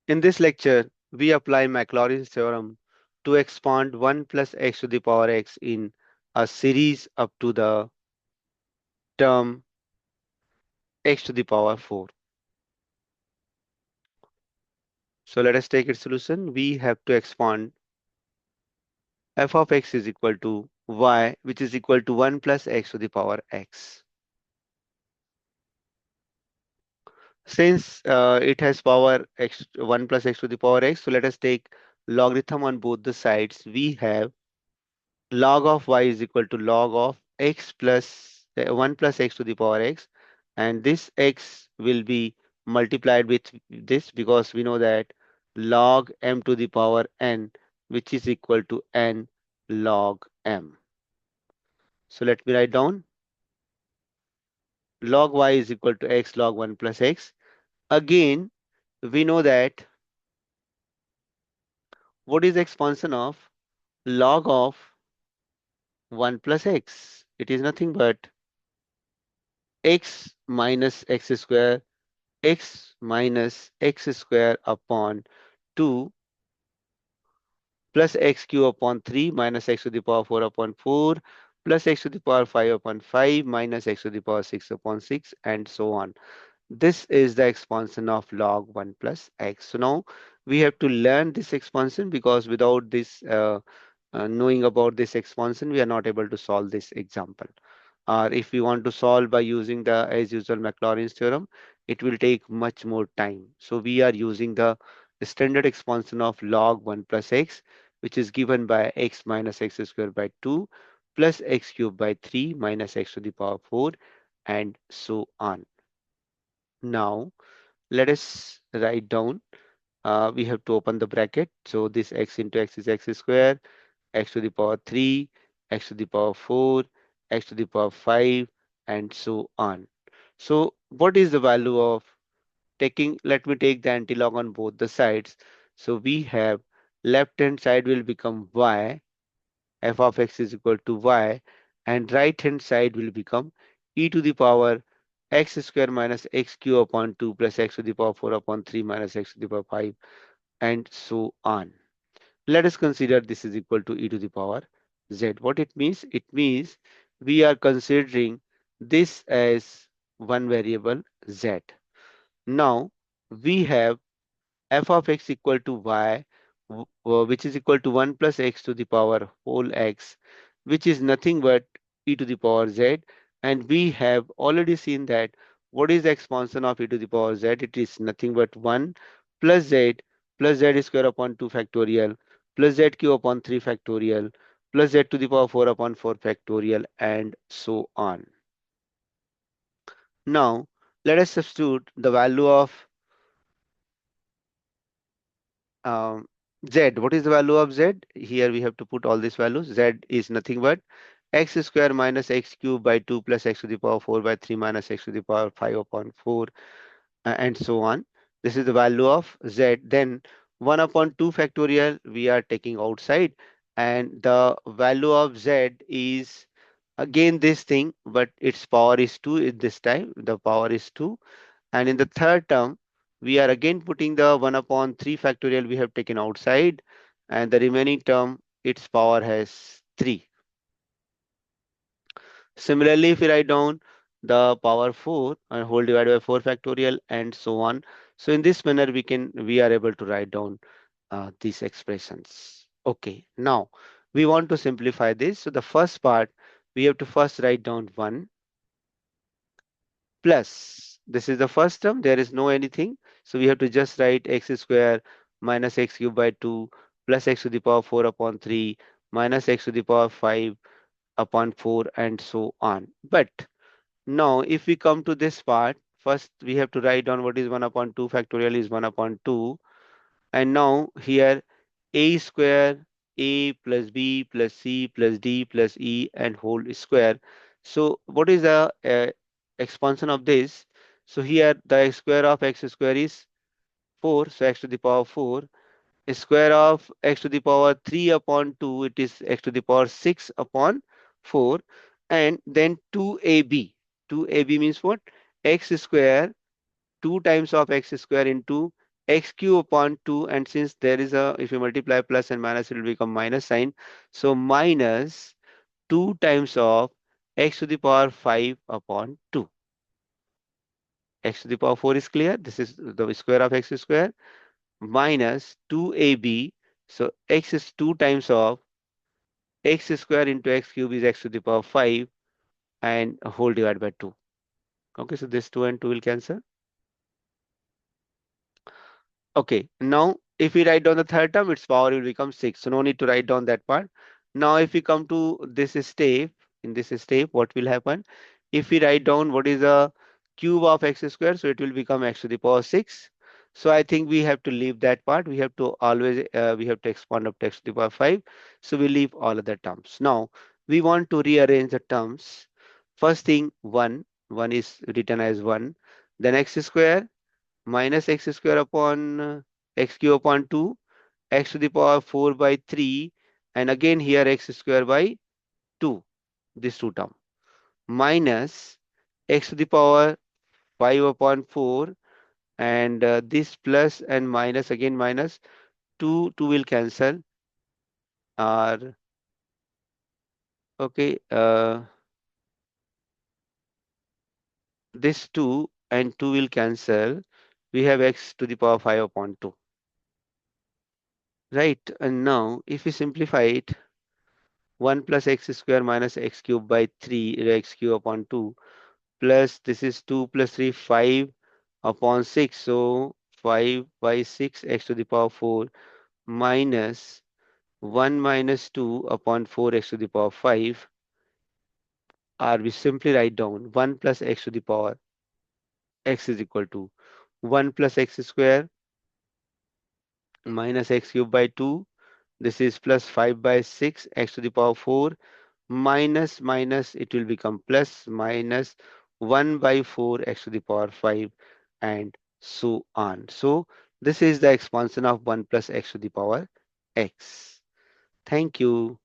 In this lecture, we apply Maclaurin's theorem to expand 1 plus x to the power x in a series up to the term x to the power 4. So let us take its solution. We have to expand f of x is equal to y, which is equal to 1 plus x to the power x. Since it has power x 1 plus x to the power x, so let us take logarithm on both the sides. We have log of y is equal to log of x plus 1 plus x to the power x, and this x will be multiplied with this because we know that log m to the power n, which is equal to n log m. So let me write down log y is equal to x log 1 plus x. Again, we know that what is the expansion of log of 1 plus x? It is nothing but x minus x square, x minus x square upon 2 plus x cube upon 3 minus x to the power 4 upon 4 plus x to the power 5 upon 5 minus x to the power 6 upon 6 and so on. This is the expansion of log 1 plus x. So now we have to learn this expansion because without this knowing about this expansion, we are not able to solve this example. Or if we want to solve by using the, as usual, Maclaurin's theorem, it will take much more time. So we are using the standard expansion of log 1 plus x, which is given by x minus x squared by 2 plus x cubed by 3 minus x to the power 4 and so on. Now, let us write down. We have to open the bracket. So this x into x is x squared, x to the power 3, x to the power 4, x to the power 5, and so on. So what is the value of taking, let me take the antilog on both the sides. So we have left hand side will become y, f of x is equal to y, and right hand side will become e to the power x square minus x cube upon 2 plus x to the power 4 upon 3 minus x to the power 5, and so on. Let us consider this is equal to e to the power z. What it means? It means we are considering this as one variable z. Now we have f of x equal to y, which is equal to 1 plus x to the power whole x, which is nothing but e to the power z. And we have already seen that what is the expansion of e to the power z? It is nothing but 1 plus z square upon 2 factorial plus z cube upon 3 factorial plus z to the power 4 upon 4 factorial and so on. Now let us substitute the value of um, z. What is the value of z? Here we have to put all these values. Z is nothing but x square minus x cube by 2 plus x to the power 4 by 3 minus x to the power 5 upon 4 and so on. This is the value of z. Then 1 upon 2 factorial we are taking outside, and the value of z is again this thing, but its power is 2 in this time. The power is 2, and in the third term, we are again putting the 1 upon 3 factorial we have taken outside, and the remaining term, its power has 3. Similarly, if we write down the power 4 and whole divided by 4 factorial and so on. So in this manner, we are able to write down these expressions. Okay, now we want to simplify this. So the first part, we have to first write down 1 plus, this is the first term, there is no anything, so we have to just write x square minus x cubed by 2 plus x to the power 4 upon 3 minus x to the power 5 upon 4 and so on. But now if we come to this part, first we have to write down what is 1 upon 2 factorial is 1 upon 2, and now here a square, a plus b plus c plus d plus e and whole square. So what is the expansion of this? So here the square of x square is 4, so x to the power 4. Square of x to the power 3 upon 2, it is x to the power 6 upon 4, and then 2ab. 2ab means what? X square, 2 times of x square into x cube upon 2, and since there is a, if you multiply plus and minus, it will become minus sign. So minus 2 times of x to the power 5 upon 2. X to the power 4 is clear. This is the square of x square minus 2ab. So x is 2 times of x square into x cube is x to the power 5 and a whole divided by 2. Okay, so this 2 and 2 will cancel. Okay, now if we write down the third term, its power will become 6. So no need to write down that part. Now if we come to this step, in this step, what will happen? If we write down what is the cube of x square, so it will become x to the power 6. So I think we have to leave that part. We have to always, we have to expand up to x to the power 5. So we leave all other terms. Now we want to rearrange the terms. First thing, 1 is written as 1. Then x square minus x square upon x cube upon 2, x to the power 4 by 3, and again here x square by 2, this two term, minus x to the power 5 upon 4, and this plus and minus, again minus, 2 will cancel, or okay, this 2 and 2 will cancel. We have x to the power 5 upon 2. Right, and now if we simplify it, 1 plus x square minus x cube by 3 x cube upon 2 plus this is 2 plus 3 5 upon 6, so 5 by 6 x to the power 4 minus 1 minus 2 upon 4 x to the power 5, or we simply write down 1 plus x to the power x is equal to 1 plus x square minus x cube by 2, this is plus 5 by 6 x to the power 4 minus minus, it will become plus, minus 1 by 4 x to the power 5, and so on. So this is the expansion of 1 plus x to the power x. Thank you.